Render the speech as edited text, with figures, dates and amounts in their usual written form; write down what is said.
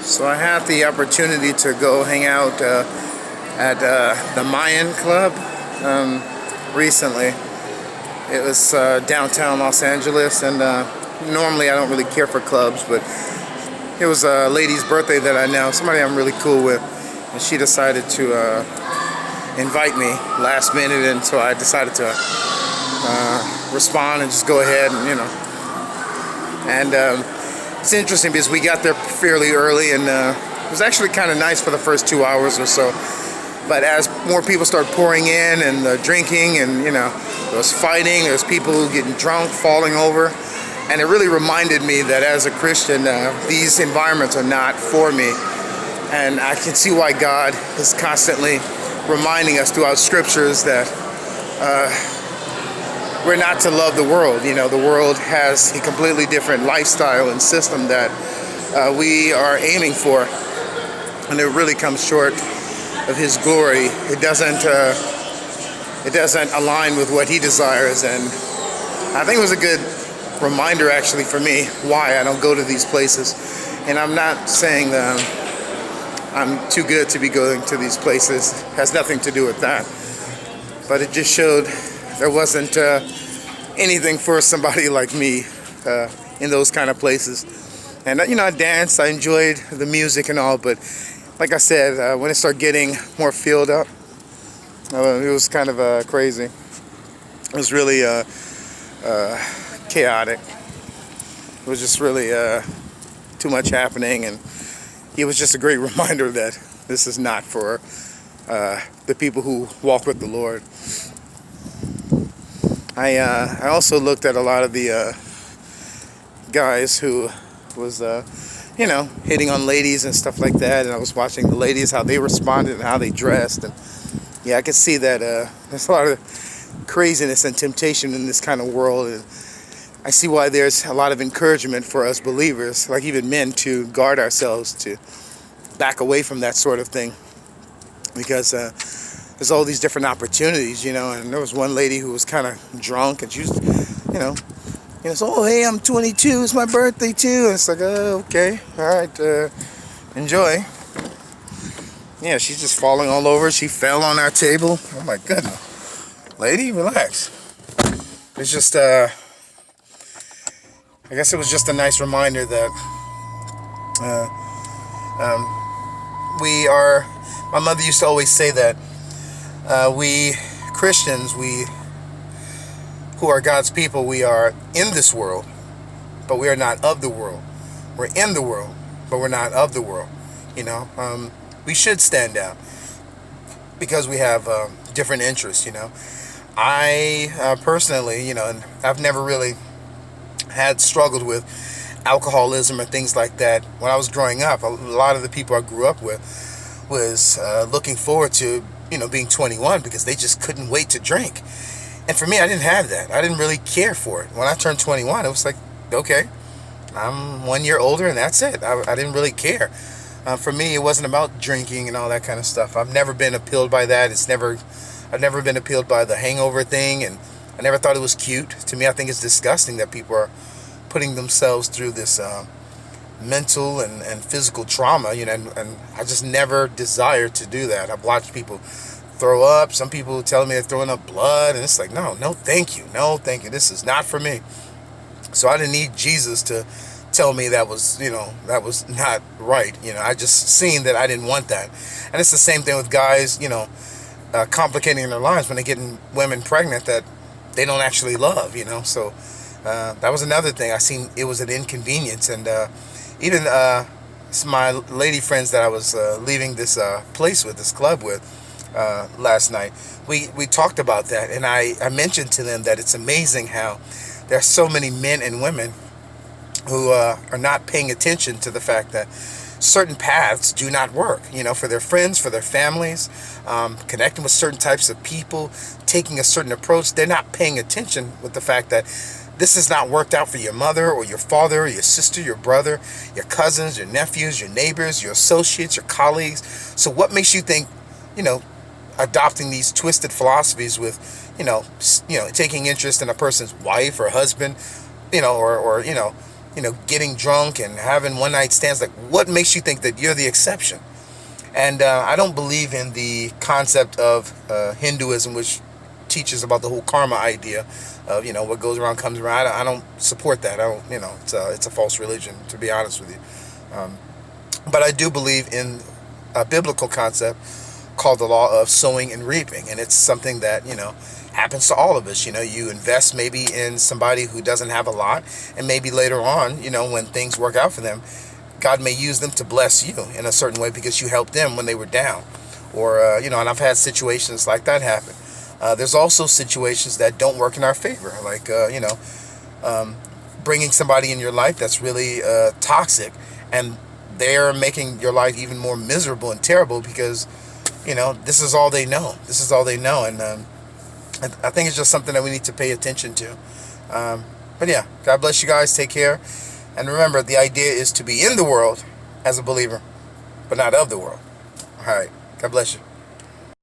So I had the opportunity to go hang out at the Mayan Club recently. It was downtown Los Angeles, and normally I don't really care for clubs, but it was a lady's birthday that I know, somebody I'm really cool with, and she decided to invite me last minute, and so I decided to respond and just go ahead and it's interesting because we got there fairly early, and it was actually kind of nice for the first 2 hours or so. But as more people start pouring in and drinking, and there was fighting, there was people getting drunk, falling over, and it really reminded me that as a Christian, these environments are not for me, and I can see why God is constantly reminding us throughout scriptures that we're not to love the world. The world has a completely different lifestyle and system that we are aiming for, and it really comes short of His glory. It doesn't align with what He desires, and I think it was a good reminder actually for me why I don't go to these places. And I'm not saying that I'm too good to be going to these places. It has nothing to do with that, but it just showed there wasn't anything for somebody like me in those kind of places. And I danced, I enjoyed the music and all, but like I said, when it started getting more filled up, it was kind of crazy. It was really chaotic. It was just really too much happening, and it was just a great reminder that this is not for the people who walk with the Lord. I also looked at a lot of the guys who was hitting on ladies and stuff like that, and I was watching the ladies, how they responded and how they dressed, and yeah, I could see that there's a lot of craziness and temptation in this kind of world, and I see why there's a lot of encouragement for us believers, like even men, to guard ourselves, to back away from that sort of thing, because there's all these different opportunities, and there was one lady who was kind of drunk, and she was, so, oh, hey, I'm 22, it's my birthday too, and it's like, oh, okay, all right, enjoy. Yeah, she's just falling all over. She fell on our table. Oh my goodness. Lady, relax. It's just, I guess it was just a nice reminder that my mother used to always say that we Christians, we who are God's people, we are in this world, but we are not of the world. We're in the world, but we're not of the world. We should stand out because we have different interests. I personally, and I've never really had struggled with alcoholism or things like that. When I was growing up, a lot of the people I grew up with was looking forward to being 21 because they just couldn't wait to drink. And for me, I didn't have that. I didn't really care for it. When I turned 21, it was like, okay, I'm 1 year older and that's it. I didn't really care. For me, it wasn't about drinking and all that kind of stuff. I've never been appealed by that. I've never been appealed by the hangover thing, and I never thought it was cute. To me, I think it's disgusting that people are putting themselves through this mental and physical trauma, and I just never desired to do that. I've watched people throw up. Some people telling me they're throwing up blood, and it's like, no, thank you. No, thank you. This is not for me. So I didn't need Jesus to tell me that was not right. I just seen that I didn't want that. And it's the same thing with guys, complicating their lives when they're getting women pregnant that they don't actually love, So that was another thing. I seen it was an inconvenience. And even my lady friends that I was leaving this place with, this club with, last night, we talked about that, and I mentioned to them that it's amazing how there are so many men and women who are not paying attention to the fact that certain paths do not work, for their friends, for their families, connecting with certain types of people, taking a certain approach. They're not paying attention with the fact that this has not worked out for your mother or your father or your sister, your brother, your cousins, your nephews, your neighbors, your associates, your colleagues. So what makes you think, adopting these twisted philosophies with, taking interest in a person's wife or husband, or getting drunk and having one night stands. Like, what makes you think that you're the exception? And I don't believe in the concept of Hinduism, which teaches about the whole karma idea of, what goes around comes around. I don't support that. I don't, it's a false religion, to be honest with you. But I do believe in a biblical concept called the law of sowing and reaping. And it's something that, happens to all of us. You invest maybe in somebody who doesn't have a lot, and maybe later on, when things work out for them, God may use them to bless you in a certain way because you helped them when they were down. Or, and I've had situations like that happen. There's also situations that don't work in our favor, like, bringing somebody in your life that's really toxic, and they're making your life even more miserable and terrible because, this is all they know. This is all they know. And I think it's just something that we need to pay attention to. But yeah, God bless you guys. Take care. And remember, the idea is to be in the world as a believer, but not of the world. All right. God bless you.